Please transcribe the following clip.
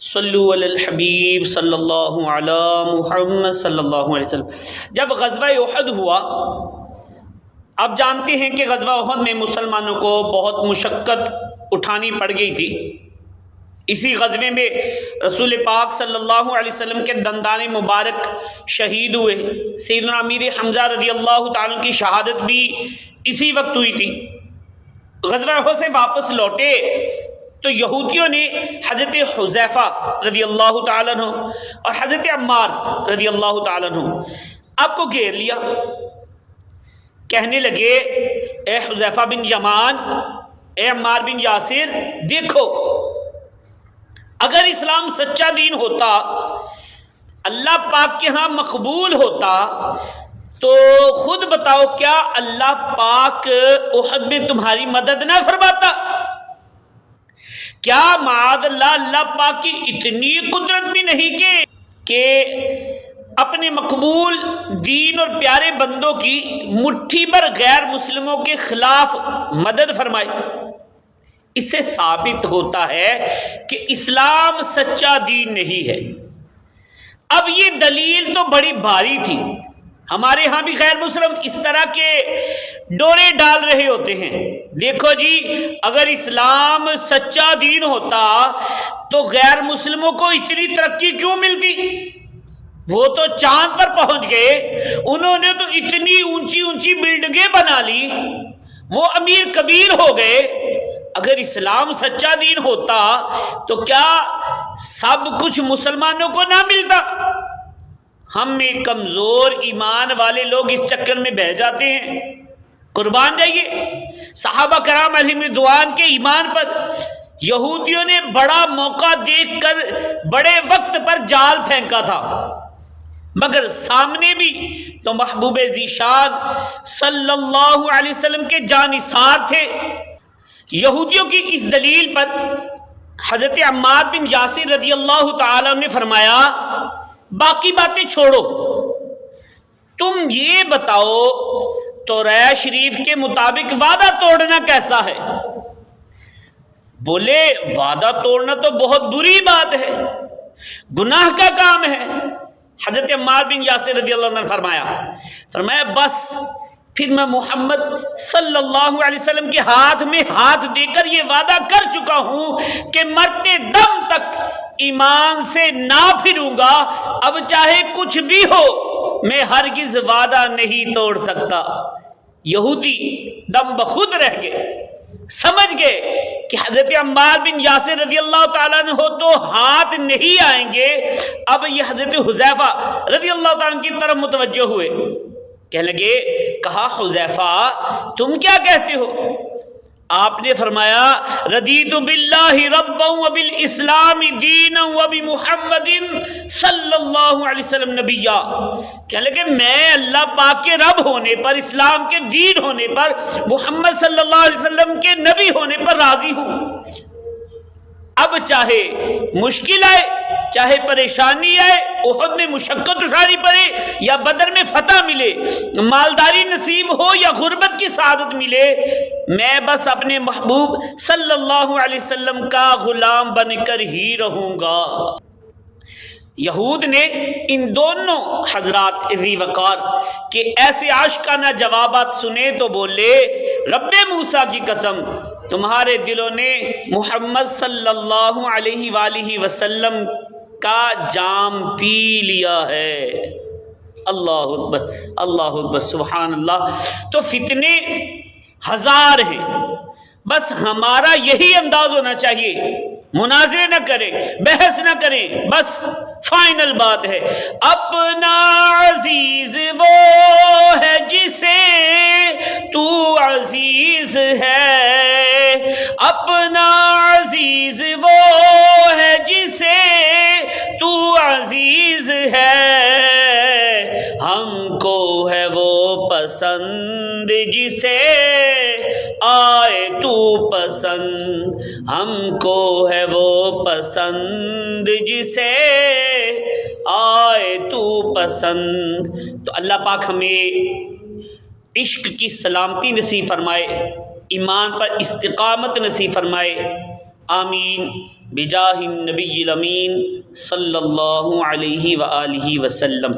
صلو علی الحبیب صلی اللہ علی محمد صلی اللہ علیہ وسلم۔ جب غزوہ احد ہوا، آپ جانتے ہیں کہ غزوہ احد میں مسلمانوں کو بہت مشقت اٹھانی پڑ گئی تھی۔ اسی غزوے میں رسول پاک صلی اللہ علیہ وسلم کے دندان مبارک شہید ہوئے۔ سیدنا امیر حمزہ رضی اللہ تعالیٰ کی شہادت بھی اسی وقت ہوئی تھی۔ غزوہ احد سے واپس لوٹے تو یہودیوں نے حضرت حذیفہ رضی اللہ تعالیٰ عنہ اور حضرت عمار رضی اللہ تعالیٰ عنہ آپ کو گھیر لیا۔ کہنے لگے، اے حذیفہ بن یمان، اے عمار بن یاسر، دیکھو اگر اسلام سچا دین ہوتا، اللہ پاک کے ہاں مقبول ہوتا، تو خود بتاؤ کیا اللہ پاک احد میں تمہاری مدد نہ فرماتا؟ کیا معاذ اللہ اللہ پاک کی اتنی قدرت بھی نہیں کہ اپنے مقبول دین اور پیارے بندوں کی مٹھی بھر غیر مسلموں کے خلاف مدد فرمائے؟ اس سے ثابت ہوتا ہے کہ اسلام سچا دین نہیں ہے۔ اب یہ دلیل تو بڑی بھاری تھی۔ ہمارے ہاں بھی غیر مسلم اس طرح کے ڈورے ڈال رہے ہوتے ہیں، دیکھو جی اگر اسلام سچا دین ہوتا تو غیر مسلموں کو اتنی ترقی کیوں ملتی؟ وہ تو چاند پر پہنچ گئے، انہوں نے تو اتنی اونچی اونچی بلڈنگیں بنا لی، وہ امیر کبیر ہو گئے۔ اگر اسلام سچا دین ہوتا تو کیا سب کچھ مسلمانوں کو نہ ملتا؟ ہم میں کمزور ایمان والے لوگ اس چکر میں بہہ جاتے ہیں۔ قربان جائیے، صحابہ کرام علیہم رضوان کے ایمان پر یہودیوں نے بڑا موقع دیکھ کر بڑے وقت پر جال پھینکا تھا، مگر سامنے بھی تو محبوب ذیشان صلی اللہ علیہ وسلم کے جانثار تھے۔ یہودیوں کی اس دلیل پر حضرت عمار بن یاسر رضی اللہ تعالیٰ نے فرمایا، باقی باتیں چھوڑو، تم یہ بتاؤ توراہ شریف کے مطابق وعدہ توڑنا کیسا ہے؟ بولے وعدہ توڑنا تو بہت بری بات ہے، گناہ کا کام ہے۔ حضرت عمار بن یاسر رضی اللہ عنہ نے فرمایا بس پھر میں محمد صلی اللہ علیہ وسلم کے ہاتھ میں ہاتھ دے کر یہ وعدہ کر چکا ہوں کہ مرتے دم تک ایمان سے نہ پھروں گا، اب چاہے کچھ بھی ہو میں ہرگز وعدہ نہیں توڑ سکتا۔ یہودی دم بخود رہ گئے، سمجھ گئے کہ حضرت عمار بن یاسر رضی اللہ تعالیٰ عنہ تو ہاتھ نہیں آئیں گے۔ اب یہ حضرت حذیفہ رضی اللہ تعالیٰ عنہ کی طرف متوجہ ہوئے، کہنے لگے، کہا حذیفہ تم کیا کہتے ہو؟ آپ نے فرمایا، رضیت باللہ ربا وبالاسلام دینا وبمحمد صلی اللہ علیہ وسلم نبیا۔ کہنے لگے میں اللہ پاک کے رب ہونے پر، اسلام کے دین ہونے پر، محمد صلی اللہ علیہ وسلم کے نبی ہونے پر راضی ہوں۔ اب چاہے مشکل آئے، چاہے پریشانی آئے، احد میں مشقت اٹھانی پڑے یا بدر میں فتح ملے، مالداری نصیب ہو یا غربت کی سعادت ملے، میں بس اپنے محبوب صلی اللہ علیہ وسلم کا غلام بن کر ہی رہوں گا۔ یہود نے ان دونوں حضرات ذی وقار کے ایسے عاشقانہ جوابات سنے تو بولے، رب موسیٰ کی قسم تمہارے دلوں نے محمد صلی اللہ علیہ وآلہ وسلم کا جام پی لیا ہے۔ اللہ اکبر، اللہ اکبر، سبحان اللہ۔ تو فتنے ہزار ہیں، بس ہمارا یہی انداز ہونا چاہیے، مناظرے نہ کریں، بحث نہ کریں، بس فائنل بات ہے، اپنا عزیز وہ ہے جسے تو عزیز ہے، اپنا عزیز وہ ہے جسے تو عزیز ہے، ہم کو ہے وہ پسند جسے آئے تو پسند، ہم کو ہے وہ پسند جسے آئے تو پسند۔ تو اللہ پاک ہمیں عشق کی سلامتی نصیب فرمائے، ایمان پر استقامت نصیب فرمائے، آمین بجاہ النبی الامین صلی اللہ علیہ وآلہ وسلم۔